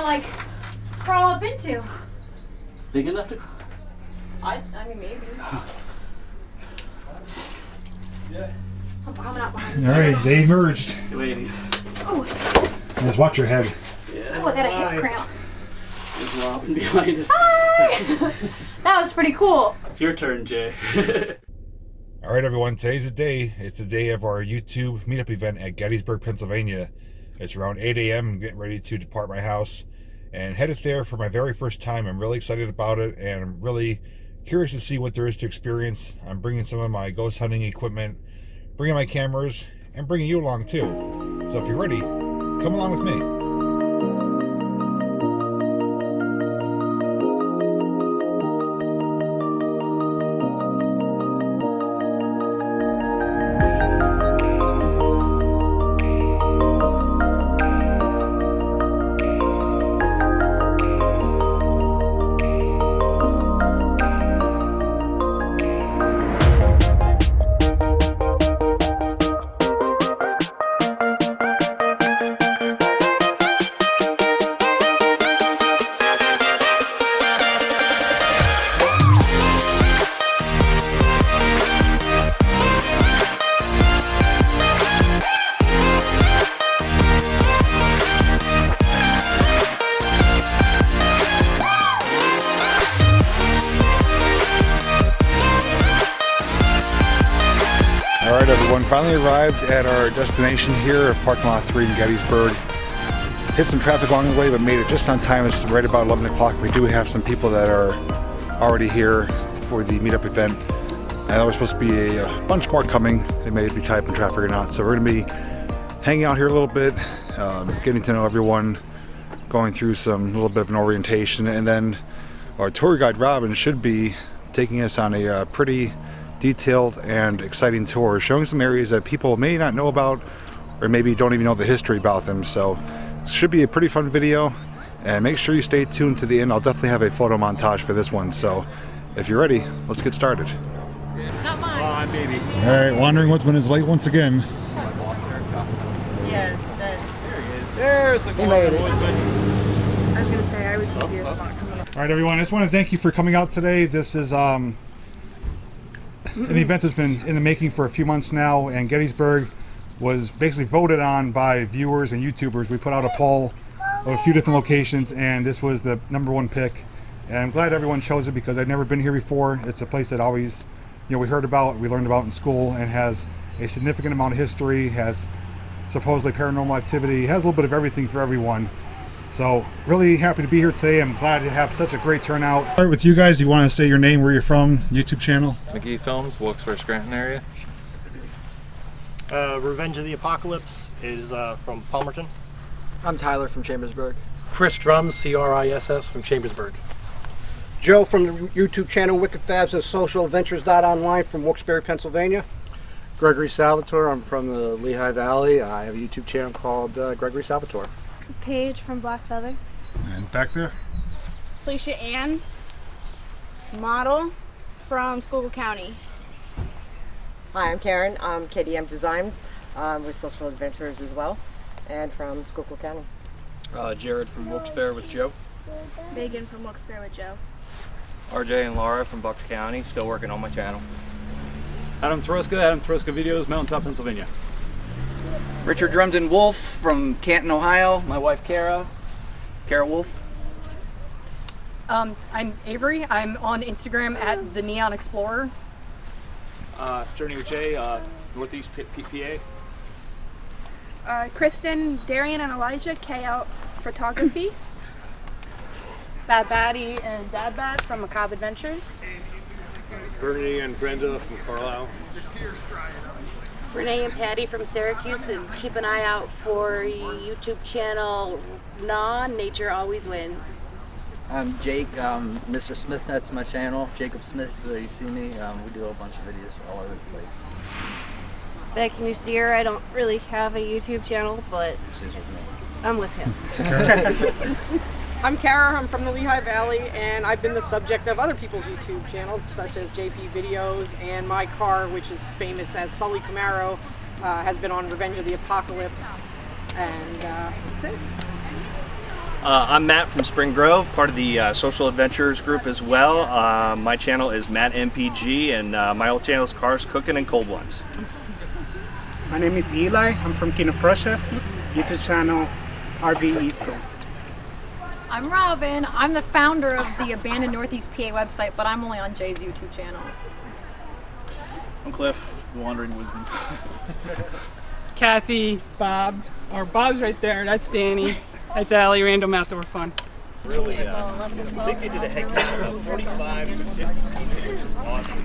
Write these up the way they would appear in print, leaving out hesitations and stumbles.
to like crawl up into. Big enough to? I mean, maybe. I'm coming out behind you. All right, they emerged. Waiting. Oh. Just watch your head. Yeah. Oh, I got a hip cramp. There's Robin behind us. Hi! That was pretty cool. It's your turn, Jay. All right, everyone. Today's the day. It's the day of our YouTube meetup event at Gettysburg, Pennsylvania. It's around 8 a.m. I'm getting ready to depart my house and headed there for my very first time. I'm really excited about it, and I'm really curious to see what there is to experience. I'm bringing some of my ghost hunting equipment, bringing my cameras, and bringing you along too. So if you're ready, come along with me. Alright everyone, finally arrived at our destination here, parking lot 3 in Gettysburg. Hit some traffic along the way, but made it just on time. It's right about 11 o'clock. We do have some people that are already here for the meetup event. And there was supposed to be a bunch more coming. They may be tied up in traffic or not. So we're going to be hanging out here a little bit, getting to know everyone, going through a little bit of an orientation. And then our tour guide, Robin, should be taking us on a pretty detailed and exciting tour, showing some areas that people may not know about or maybe don't even know the history about them. So it should be a pretty fun video, and make sure you stay tuned to the end. I'll definitely have a photo montage for this one. So if you're ready, let's get started. Not mine. Oh, baby. All right, Wandering Woodsman is late once again. Yeah, that's... There he is. There's the I was gonna say I was easiest not coming up. All right, everyone, I just want to thank you for coming out today. This is an event that's been in the making for a few months now, and Gettysburg was basically voted on by viewers and YouTubers. We put out a poll of a few different locations, and this was the #1 pick. And I'm glad everyone chose it because I'd never been here before. It's a place that always, we heard about, we learned about in school, and has a significant amount of history, has supposedly paranormal activity, has a little bit of everything for everyone. So really happy to be here today. I'm glad to have such a great turnout. All right, with you guys, you want to say your name, where you're from, YouTube channel? McGee Films, Wilkes-Barre, Scranton area. Revenge of the Apocalypse is from Palmerton. I'm Tyler from Chambersburg. Chris Drums, CRISS from Chambersburg. Joe from the YouTube channel Wicked Fabs of Social Adventures Online from Wilkes-Barre, Pennsylvania. Gregory Salvatore, I'm from the Lehigh Valley. I have a YouTube channel called Gregory Salvatore. Paige from Black Feather. And back there? Felicia Ann, model from Schuylkill County. Hi, I'm Karen. I'm KDM Designs with Social Adventures as well, and from Schuylkill County. Jared from Wilkes-Barre with Joe. Megan from Wilkes-Barre with Joe. RJ and Laura from Bucks County, still working on my channel. Adam Troska Videos, Mountaintop, Pennsylvania. Richard Drumden Wolf from Canton, Ohio. My wife Kara Wolf. I'm Avery. I'm on Instagram at the Neon Explorer. Journey with Jay, Northeast PA. Kristen, Darian, and Elijah, K Out Photography. Bad Baddie and Dad Bad from Macabre Adventures. Bernie and Brenda from Carlisle. Renee and Patty from Syracuse, and keep an eye out for YouTube channel Nature Always Wins. I'm Jake, Mr. Smith, that's my channel. Jacob Smith is where you see me. We do a bunch of videos all over the place. Beck Nusier, I don't really have a YouTube channel, but I'm with him. I'm Kara, I'm from the Lehigh Valley, and I've been the subject of other people's YouTube channels, such as JPVideos, and my car, which is famous as Sully Camaro, has been on Revenge of the Apocalypse, and that's it. I'm Matt from Spring Grove, part of the Social Adventures group as well. My channel is Matt MPG, and my old channel is Cars, Cooking, and Cold Ones. My name is Eli. I'm from King of Prussia. YouTube channel RV East Coast. I'm Robin. I'm the founder of the abandoned Northeast PA website, but I'm only on Jay's YouTube channel. I'm Cliff, Wandering Wisdom. Kathy, Bob, or Bob's right there. That's Danny. That's Allie. Random Outdoor Fun. Really, I think they did a heck of 45 to 50 videos. Awesome.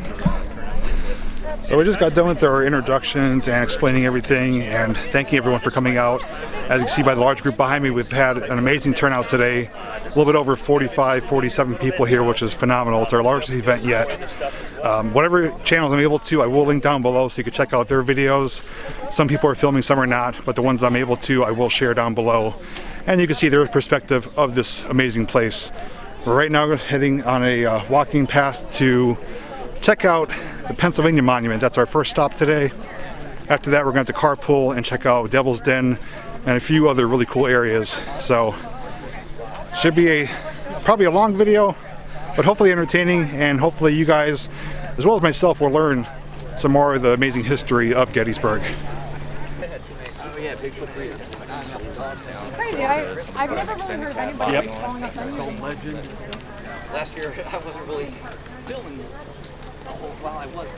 So we just got done with our introductions and explaining everything and thanking everyone for coming out. As you can see by the large group behind me, we've had an amazing turnout today. A little bit over 45, 47 people here, which is phenomenal. It's our largest event yet. Whatever channels I'm able to, I will link down below so you can check out their videos. Some people are filming, some are not, but the ones I'm able to, I will share down below. And you can see their perspective of this amazing place. We're right now heading on a walking path to check out the Pennsylvania Monument. That's our first stop today. After that, we're going to carpool and check out Devil's Den and a few other really cool areas. So, should be probably a long video, but hopefully entertaining, and hopefully you guys, as well as myself, will learn some more of the amazing history of Gettysburg. It's crazy. I've never really heard of anybody calling up anything. Last year, I wasn't really filming while I was.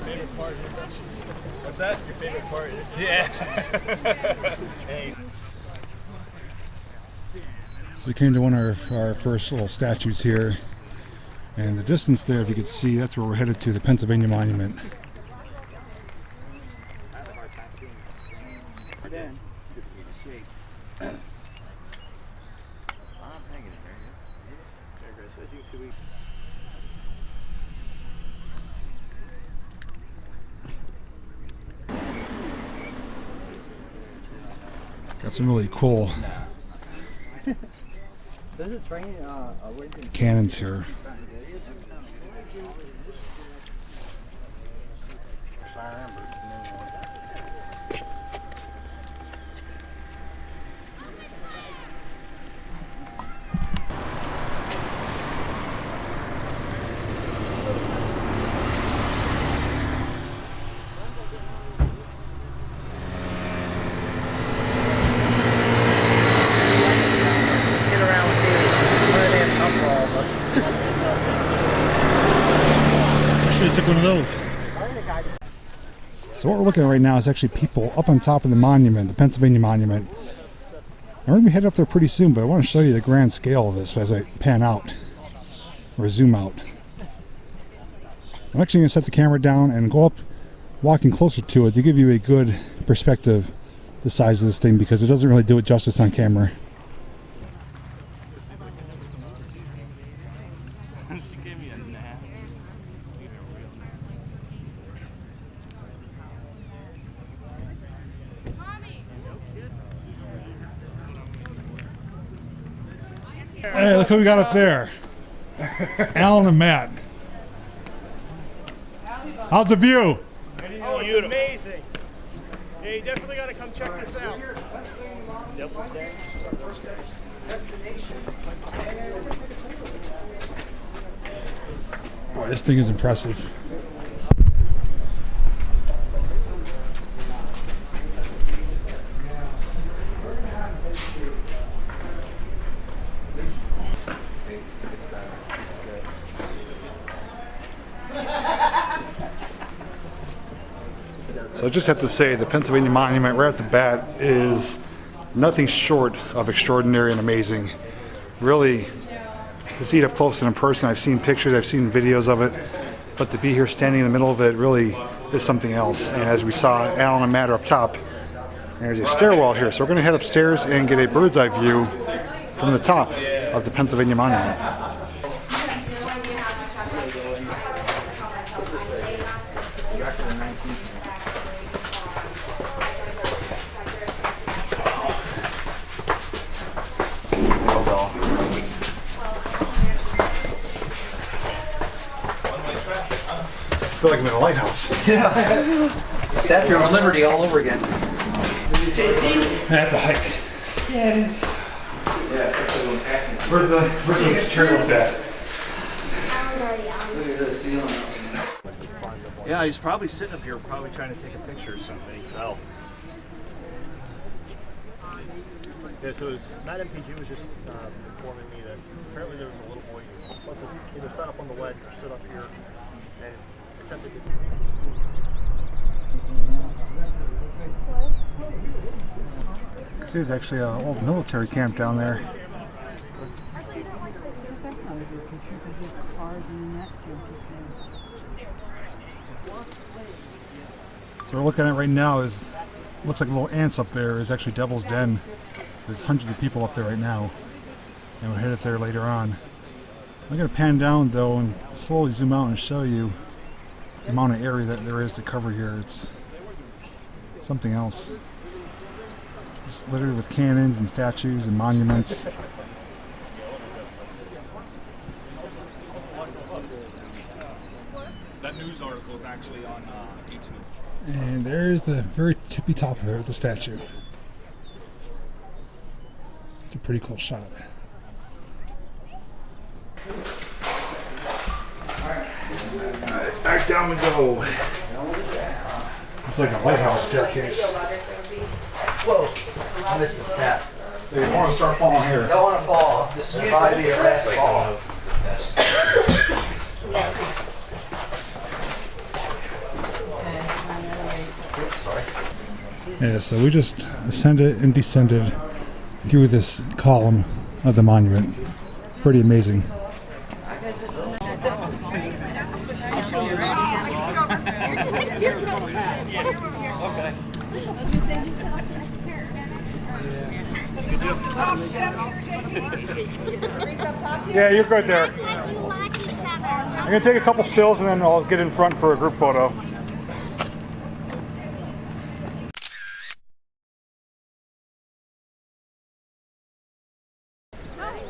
Favorite part? What's that? Your favorite part? Yeah. Hey. So we came to one of our first little statues here, and the distance there, if you could see, that's where we're headed to, the Pennsylvania Monument. Got some really cool cannons here. Took one of those. So what we're looking at right now is actually people up on top of the monument, the Pennsylvania Monument. And we're going to be headed up there pretty soon, but I want to show you the grand scale of this as I pan out or zoom out. I'm actually going to set the camera down and go up walking closer to it to give you a good perspective the size of this thing, because it doesn't really do it justice on camera. Hey, look who we got up there. Alan and Matt. How's the view? Oh, it's amazing. Yeah, you definitely got to come check this out. Yep. Boy, this thing is impressive. So I just have to say, the Pennsylvania Monument right off the bat is nothing short of extraordinary and amazing. Really, to see it up close and in person, I've seen pictures, I've seen videos of it, but to be here standing in the middle of it really is something else. And as we saw, Alan and Matt are up top, and there's a stairwell here. So we're going to head upstairs and get a bird's eye view from the top of the Pennsylvania Monument. I feel like I'm in a lighthouse. Yeah. Statue of Liberty all over again. That's a hike. Yeah, it is. Where's the chair lift at? Look at the ceiling. Yeah, he's probably sitting up here, probably trying to take a picture or something, and he fell. Yeah, so it was, Matt MPG was just informing me that apparently there was a little boy who must have either sat up on the ledge or stood up here and attempted to... This is actually an old military camp down there. So we're looking at right now is, looks like little ants up there is actually Devil's Den. There's hundreds of people up there right now, and we'll head up there later on. I'm going to pan down though and slowly zoom out and show you the amount of area that there is to cover here. It's something else. Just littered with cannons and statues and monuments. That news article is actually on YouTube. And there's the very tippy top of it, the statue. It's a pretty cool shot. Alright, back down we go. It's like a lighthouse staircase. Whoa! I missed a step. You don't want to start falling here. Don't want to fall. Just survive your last fall. Yeah, so we just ascended and descended through this column of the monument. Pretty amazing. Yeah, you're good there. I'm going to take a couple stills and then I'll get in front for a group photo.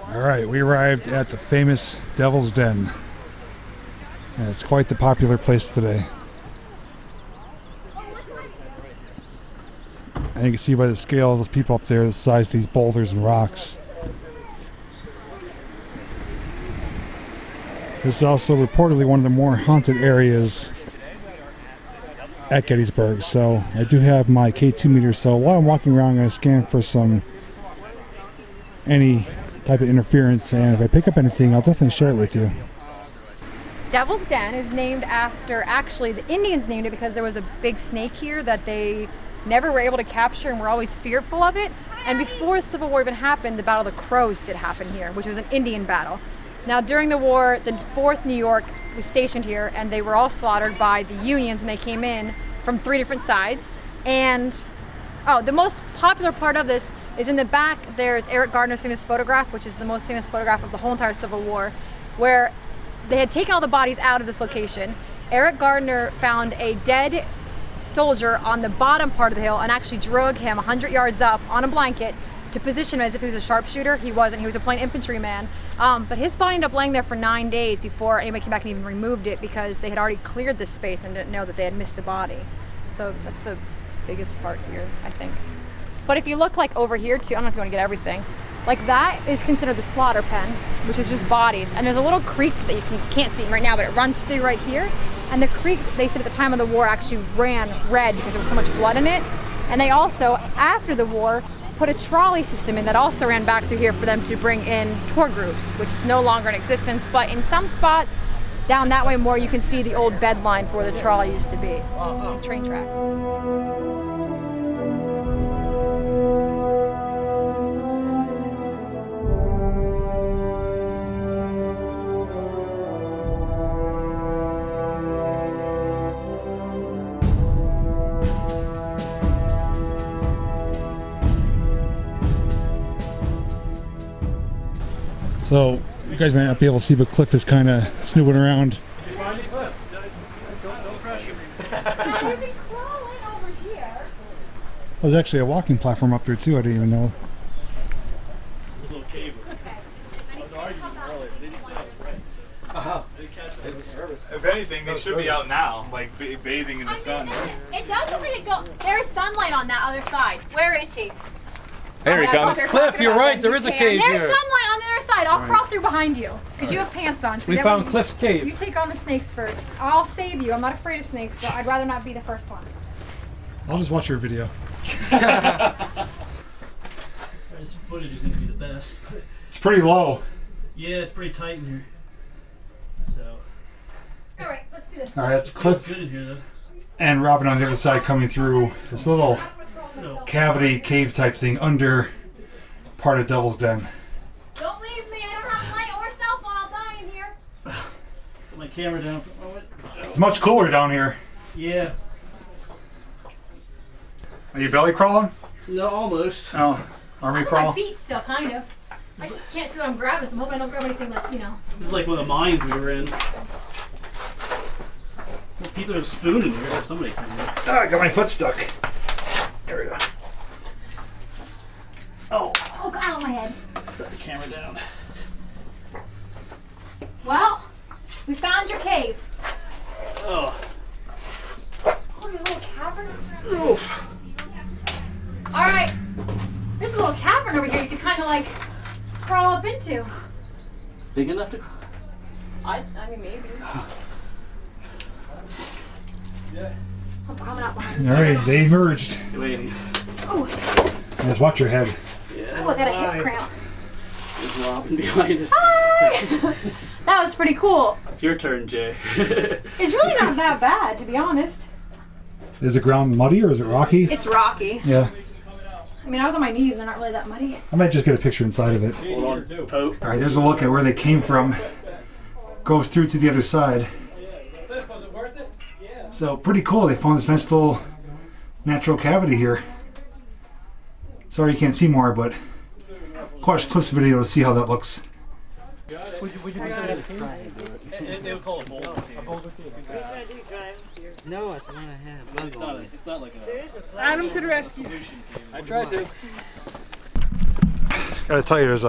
Alright, we arrived at the famous Devil's Den. And it's quite the popular place today. And you can see by the scale of those people up there, the size of these boulders and rocks. This is also reportedly one of the more haunted areas at Gettysburg. So I do have my K2 meter, so while I'm walking around I'm going to scan for any type of interference, and if I pick up anything I'll definitely share it with you. Devil's Den is named after, actually the Indians named it because there was a big snake here that they never were able to capture and were always fearful of it. And before the Civil War even happened, the Battle of the Crows did happen here, which was an Indian battle. Now during the war, the 4th New York was stationed here and they were all slaughtered by the Unions when they came in from 3 different sides. And the most popular part of this is in the back. There's Eric Gardner's famous photograph, which is the most famous photograph of the whole entire Civil War, where they had taken all the bodies out of this location. Eric Gardner found a dead soldier on the bottom part of the hill and actually drug him 100 yards up on a blanket to position him as if he was a sharpshooter. He wasn't, he was a plain infantryman. But his body ended up laying there for 9 days before anybody came back and even removed it because they had already cleared this space and didn't know that they had missed a body. So that's the biggest part here, I think. But if you look like over here too, I don't know if you want to get everything, like that is considered the slaughter pen, which is just bodies. And there's a little creek that you can't see right now, but it runs through right here. And the creek, they said at the time of the war, actually ran red because there was so much blood in it. And they also, after the war, put a trolley system in that also ran back through here for them to bring in tour groups, which is no longer in existence. But in some spots, down that way more, you can see the old bed line for where the trolley used to be, train tracks. So you guys might not be able to see, but Cliff is kind of snooping around. There's actually a walking platform up there too, I didn't even know. If anything, they should be out now, like bathing in the sun. It doesn't really go Well, there's sunlight on that other side. Where is he? There he comes. Cliff, you're right. There is a cave There's here. sunlight on the other side. I'll crawl through behind you because you have pants on. So We that found way Cliff's cave. You take on the snakes first. I'll save you. I'm not afraid of snakes, but I'd rather not be the first one. I'll just watch your video. This footage is going to be the best. It's pretty low. Yeah, it's pretty tight in here. So. All right, let's do this. All right, that's Cliff Good in here, though. and Robin on the other side coming through this little cavity cave type thing under part of Devil's Den. Don't leave me. I don't have light or cell phone. I'll die in here. Set my camera down for a moment. It's much cooler down here. Yeah. Are you belly crawling? No, almost. Oh, army I'm on crawl? my feet still, kind of. I just can't see what I'm grabbing, so I'm hoping I don't grab anything that's, you know. This is like one of the mines we were in. Well, people are spooning here or somebody came in. Ah, I got my foot stuck. There we go. Oh. Oh, ow, my head. Set the camera down. Well, we found your cave. Oh. Oh, there's little caverns. Oof. All right. There's a little cavern over here you could kind of like crawl up into. Big enough to. I mean, maybe. I'm coming out behind you. All right, they emerged. Waiting. Oh, Just watch your head. oh, I got a hip cramp. There's Robin behind us. Hi! That was pretty cool. It's your turn, Jay. It's really not that bad, to be honest. Is the ground muddy or is it rocky? It's rocky. Yeah. I mean, I was on my knees and they're not really that muddy. I might just get a picture inside of it. Hold on, Pope. All right, there's a look at where they came from. Goes through to the other side. So pretty cool. They found this nice little natural cavity here. Sorry you can't see more, but watch Cliff's video to see how that looks. They would call it a boulder cave. No, it's not a hat. It's not like a. Adam to the rescue. I tried to. Gotta tell you, there's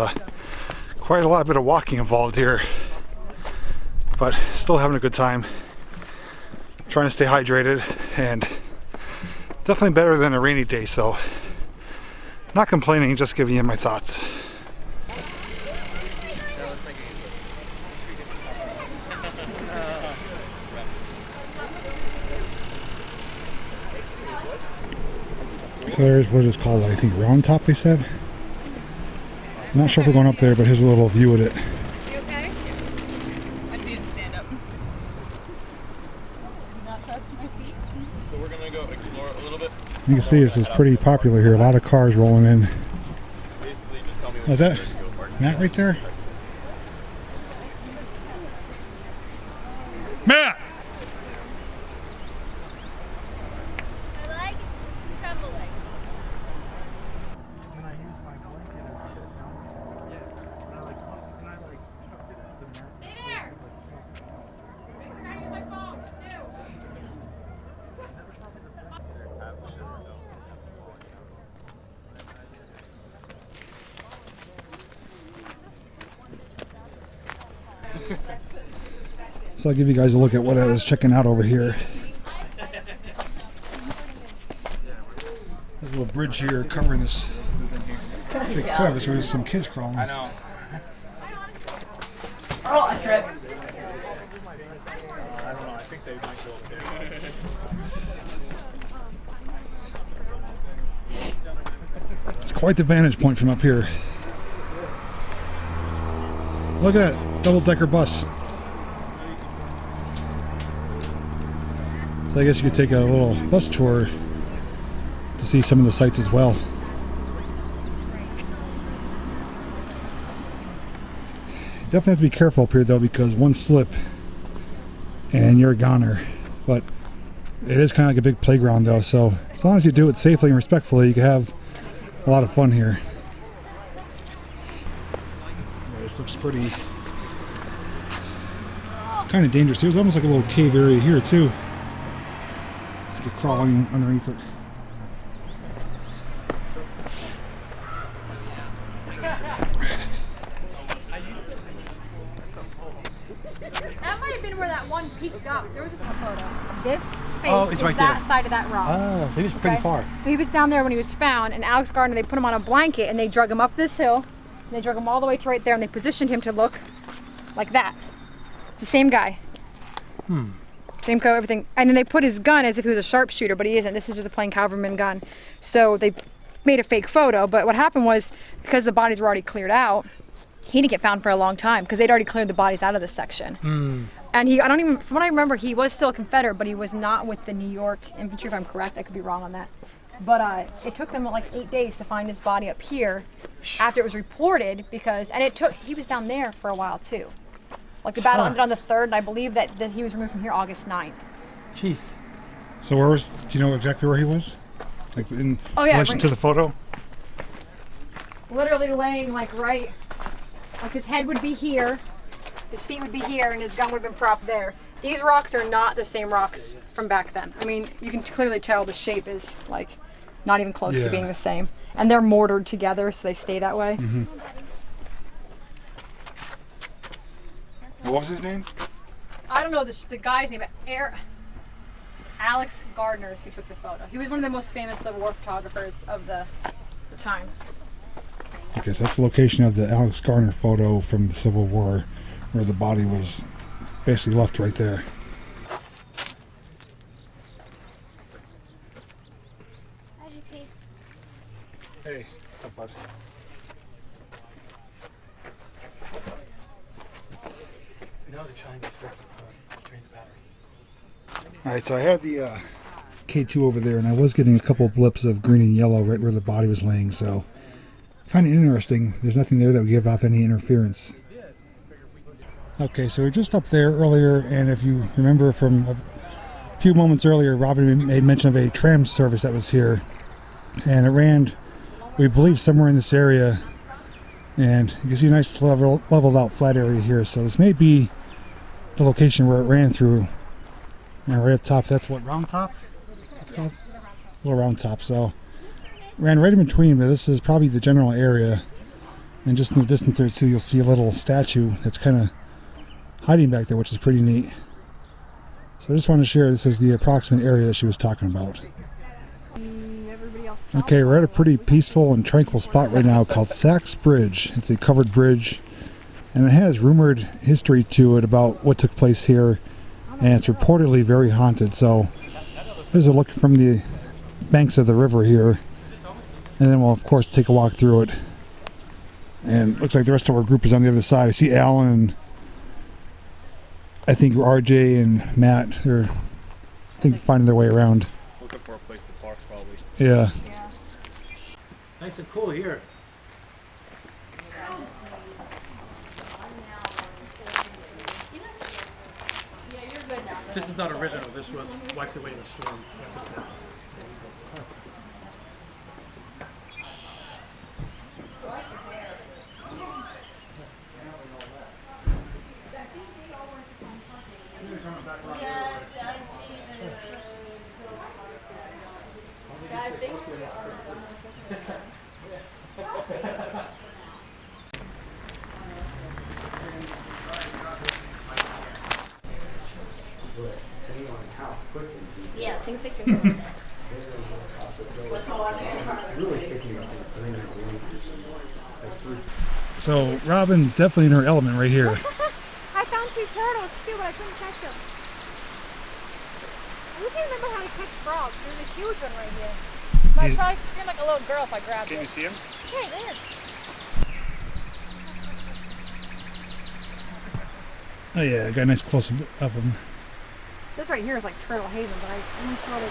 quite a lot bit of walking involved here, but still having a good time. Trying to stay hydrated, and definitely better than a rainy day, so not complaining, just giving you my thoughts. So there's what it's called, I think Round Top, they said. I'm not sure if we're going up there, but here's a little view of it. You okay? I need to stand up. Not touch my feet. So we're gonna go explore a little bit. You can see this is pretty popular here. A lot of cars rolling in. Basically, just tell me Is that Matt right there? Matt! So I'll give you guys a look at what I was checking out over here. There's a little bridge here covering this big crevice where there's some kids crawling. I know. Oh, I tripped. I don't know. I think they might go over there. It's quite the vantage point from up here. Look at that double-decker bus. So I guess you could take a little bus tour to see some of the sights as well. Definitely have to be careful up here though, because one slip and you're a goner. But it is kind of like a big playground though, so as long as you do it safely and respectfully, you can have a lot of fun here. Yeah, this looks pretty kind of dangerous. There's almost like a little cave area here too. You could crawl underneath it. That might have been where that one peaked up. There was this photo. This face Oh, it's is right that there. side of that rock. Oh, so he was pretty far. So he was down there when he was found, and Alex Gardner, they put him on a blanket and they drug him up this hill, and they drug him all the way to right there, and they positioned him to look like that. It's the same guy. Same coat, everything. And then they put his gun as if he was a sharpshooter, but he isn't. This is just a plain cavalryman gun. So they made a fake photo, but what happened was, because the bodies were already cleared out, he didn't get found for a long time because they'd already cleared the bodies out of this section. And he, I don't even, from what I remember, he was still a Confederate, but he was not with the New York Infantry, if I'm correct. I could be wrong on that. But it took them like 8 days to find his body up here after it was reported, because, and it took, he was down there for a while too. Like the battle ended on the 3rd, and I believe that he was removed from here August 9th. Jeez. So where was, do you know exactly where he was? Like in relation to the photo? Literally laying like right, like his head would be here, his feet would be here, and his gun would have been propped there. These rocks are not the same rocks from back then. I mean, you can clearly tell the shape is like not even close to being the same. And they're mortared together, so they stay that way. What was his name? I don't know the guy's name, but Alex Gardner is who took the photo. He was one of the most famous Civil War photographers of the time. Okay, so that's the location of the Alex Gardner photo from the Civil War, where the body was basically left right there. Hey, what's up, bud? Alright, so I had the K2 over there, and I was getting a couple of blips of green and yellow right where the body was laying, so kind of interesting. There's nothing there that would give off any interference. Okay, so we're just up there earlier, and if you remember from a few moments earlier, Robin made mention of a tram service that was here, and it ran, we believe, somewhere in this area, and you can see a nice leveled out flat area here, so this may be the location where it ran through. And right up top, that's what, Round Top? It's called? Little Round Top. So, ran right in between, but this is probably the general area. And just in the distance there too, you'll see a little statue that's kind of hiding back there, which is pretty neat. So I just want to share, this is the approximate area that she was talking about. Okay, we're at a pretty peaceful and tranquil spot right now called Sachs Bridge. It's a covered bridge, and it has rumored history to it about what took place here. And it's reportedly very haunted, so there's a look from the banks of the river here, and then we'll of course take a walk through it. And looks like the rest of our group is on the other side. I see Alan and I think RJ and Matt, they're finding their way around. Looking for a place to park, probably. Yeah. Nice and cool here. This is not original. This was wiped away in a storm. Yeah, I think they can do that. So Robin's definitely in her element right here. I found 2 turtles too, but I couldn't catch them. I wish I remember how to catch frogs. There's a huge one right here. But I'd probably scream like a little girl if I grabbed it. Can you see him? Okay, there. Oh yeah, I got a nice close up of him. This right here is like Turtle Haven, but I only saw the 2.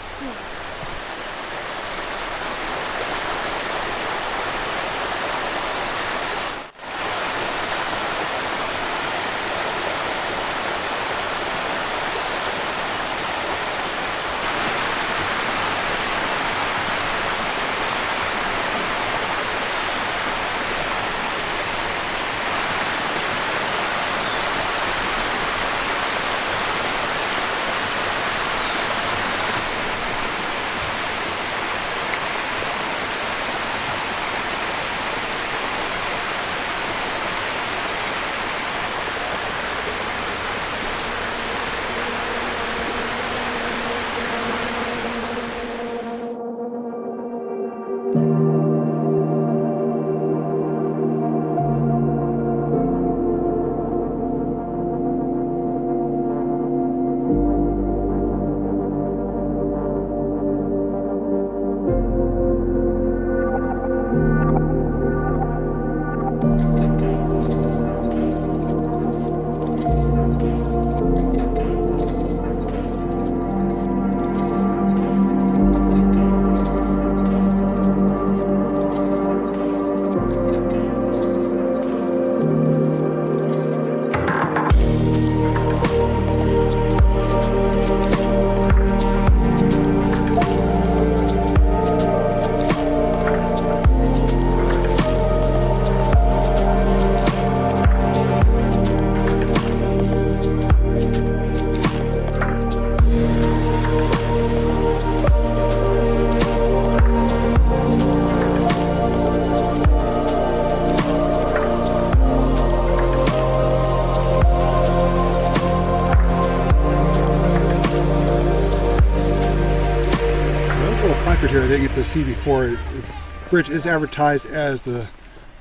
little placard here I didn't get to see before. This bridge is advertised as the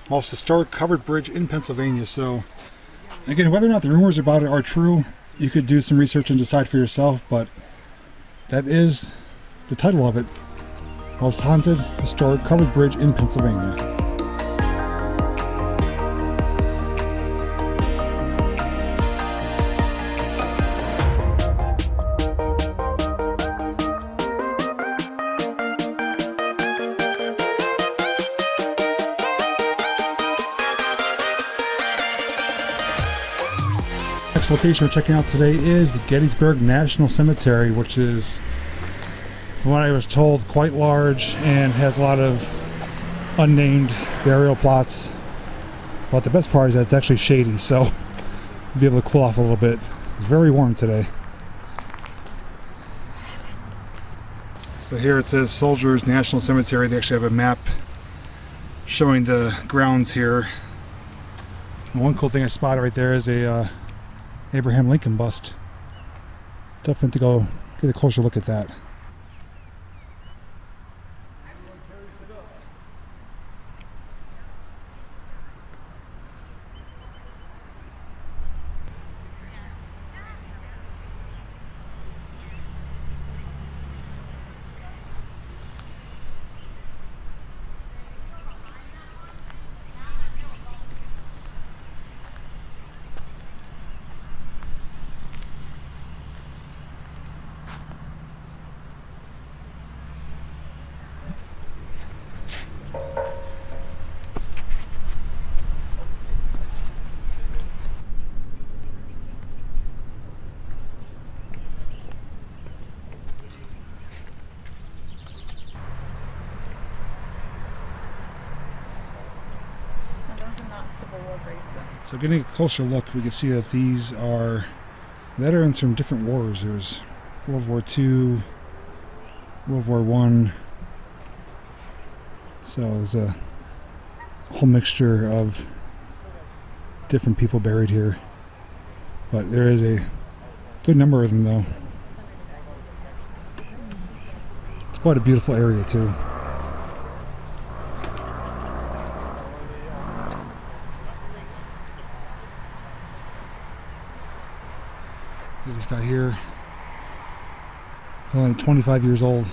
most historic covered bridge in Pennsylvania. So again, whether or not the rumors about it are true, you could do some research and decide for yourself, but that is the title of it. Most haunted historic covered bridge in Pennsylvania. Next location we're checking out today is the Gettysburg National Cemetery, which is, from what I was told, quite large and has a lot of unnamed burial plots. But the best part is that it's actually shady, so you'll be able to cool off a little bit. It's very warm today. So here it says Soldiers National Cemetery. They actually have a map showing the grounds here. And one cool thing I spotted right there is a Abraham Lincoln bust. Definitely have to go get a closer look at that. So getting a closer look, we can see that these are veterans from different wars. There's World War II, World War I. So there's a whole mixture of different people buried here. But there is a good number of them though. It's quite a beautiful area too. This guy here is only 25 years old.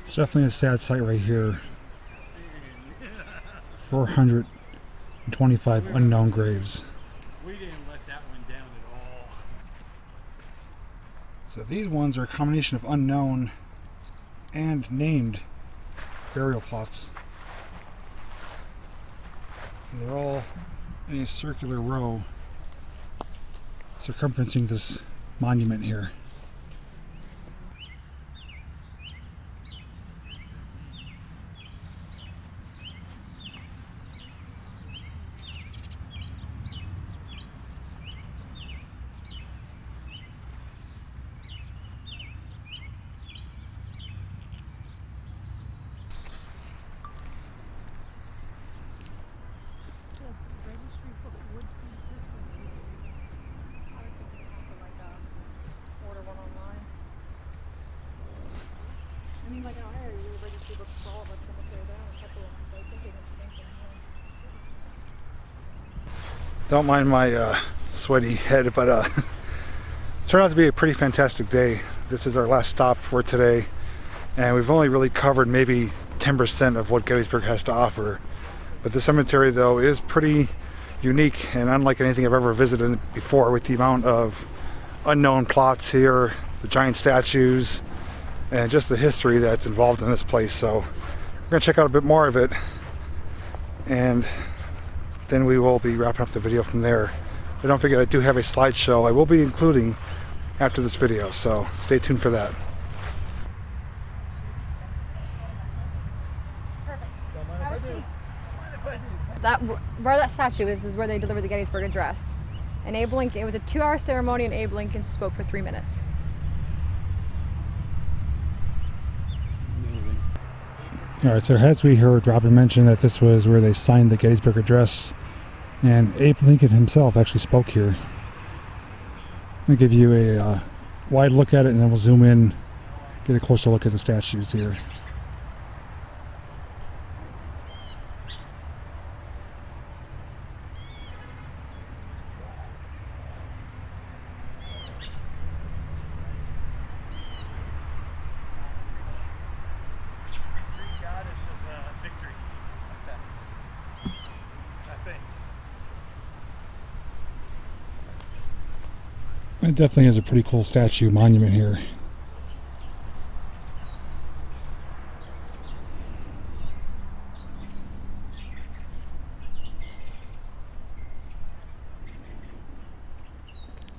It's definitely a sad sight right here. 425 unknown graves. We didn't let that one down at all. So these ones are a combination of unknown and named burial plots. And they're all in a circular row circumferencing this monument here. Don't mind my sweaty head, but it turned out to be a pretty fantastic day. This is our last stop for today, and we've only really covered maybe 10% of what Gettysburg has to offer. But the cemetery, though, is pretty unique and unlike anything I've ever visited before, with the amount of unknown plots here, the giant statues, and just the history that's involved in this place. So we're gonna check out a bit more of it, and then we will be wrapping up the video from there. But don't forget, I do have a slideshow I will be including after this video, so stay tuned for that. where that statue is where they delivered the Gettysburg Address. And Abe Lincoln, it was a 2-hour ceremony, and Abe Lincoln spoke for 3 minutes. All right, so as we heard Robin mention that this was where they signed the Gettysburg Address, and Abe Lincoln himself actually spoke here. I'll give you a wide look at it, and then we'll zoom in, get a closer look at the statues here. It definitely is a pretty cool statue monument here.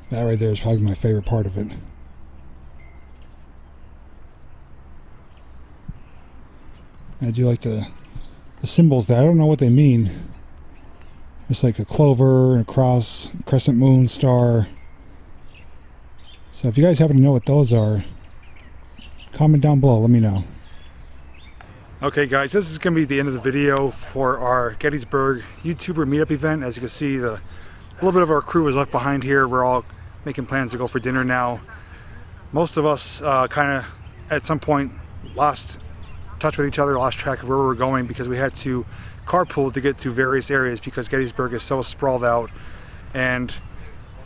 That right there is probably my favorite part of it. I do like the symbols there. I don't know what they mean. It's like a clover, a cross, crescent moon, star. So if you guys happen to know what those are, comment down below, let me know. Okay guys, this is going to be the end of the video for our Gettysburg YouTuber meetup event. As you can see, a little bit of our crew was left behind here. We're all making plans to go for dinner now. Most of us kind of at some point lost touch with each other, lost track of where we were going because we had to carpool to get to various areas because Gettysburg is so sprawled out, and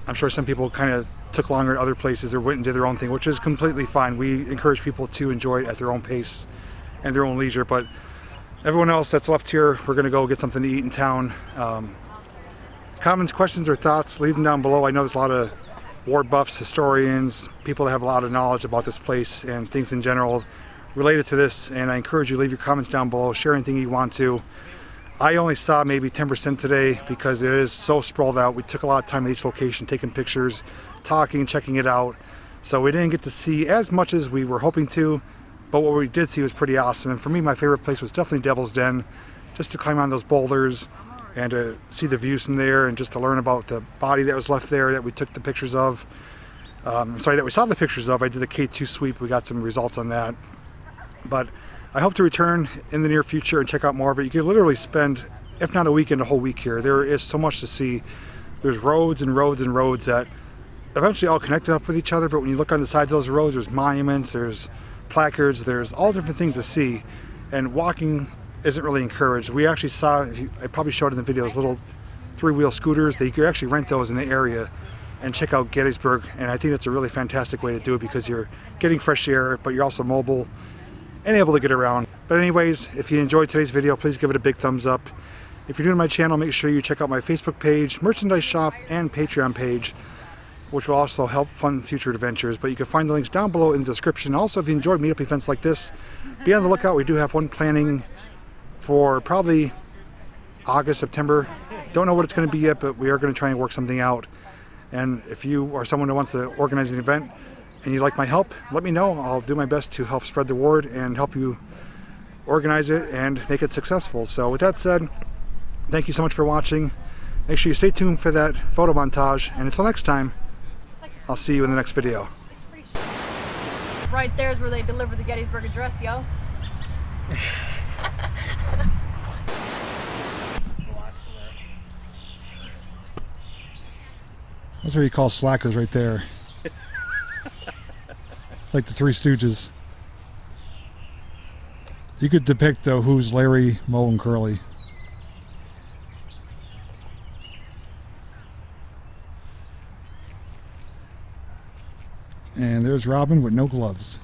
I'm sure some people kind of took longer at other places or went and did their own thing, which is completely fine. We encourage people to enjoy it at their own pace and their own leisure, but everyone else that's left here, we're gonna go get something to eat in town. Comments, questions, or thoughts, leave them down below. I know there's a lot of war buffs, historians, people that have a lot of knowledge about this place and things in general related to this, and I encourage you to leave your comments down below, share anything you want to. I only saw maybe 10% today because it is so sprawled out. We took a lot of time at each location, taking pictures, talking, checking it out. So we didn't get to see as much as we were hoping to, but what we did see was pretty awesome. And for me, my favorite place was definitely Devil's Den, just to climb on those boulders and to see the views from there and just to learn about the body that was left there that we took the pictures of. That we saw the pictures of. I did the K2 sweep. We got some results on that. But I hope to return in the near future and check out more of it. You could literally spend, if not a weekend, a whole week here. There is so much to see. There's roads and roads and roads that eventually all connect up with each other, but when you look on the sides of those roads, there's monuments, there's placards, there's all different things to see, and walking isn't really encouraged. We actually saw, I probably showed in the videos, little 3-wheel scooters that you could actually rent those in the area and check out Gettysburg, and I think that's a really fantastic way to do it because you're getting fresh air, but you're also mobile and able to get around. But anyways, if you enjoyed today's video, please give it a big thumbs up. If you're new to my channel, make sure you check out my Facebook page, merchandise shop, and Patreon page, which will also help fund future adventures. But you can find the links down below in the description. Also, if you enjoyed meetup events like this, be on the lookout. We do have one planning for probably August, September. Don't know what it's going to be yet, but we are going to try and work something out. And if you are someone who wants to organize an event and you'd like my help, let me know. I'll do my best to help spread the word and help you organize it and make it successful. So with that said, thank you so much for watching. Make sure you stay tuned for that photo montage, and until next time, I'll see you in the next video. Right there's where they delivered the Gettysburg Address, yo. That's what you call slackers right there. It's like the Three Stooges. You could depict though who's Larry, Moe, and Curly. And there's Robin with no gloves.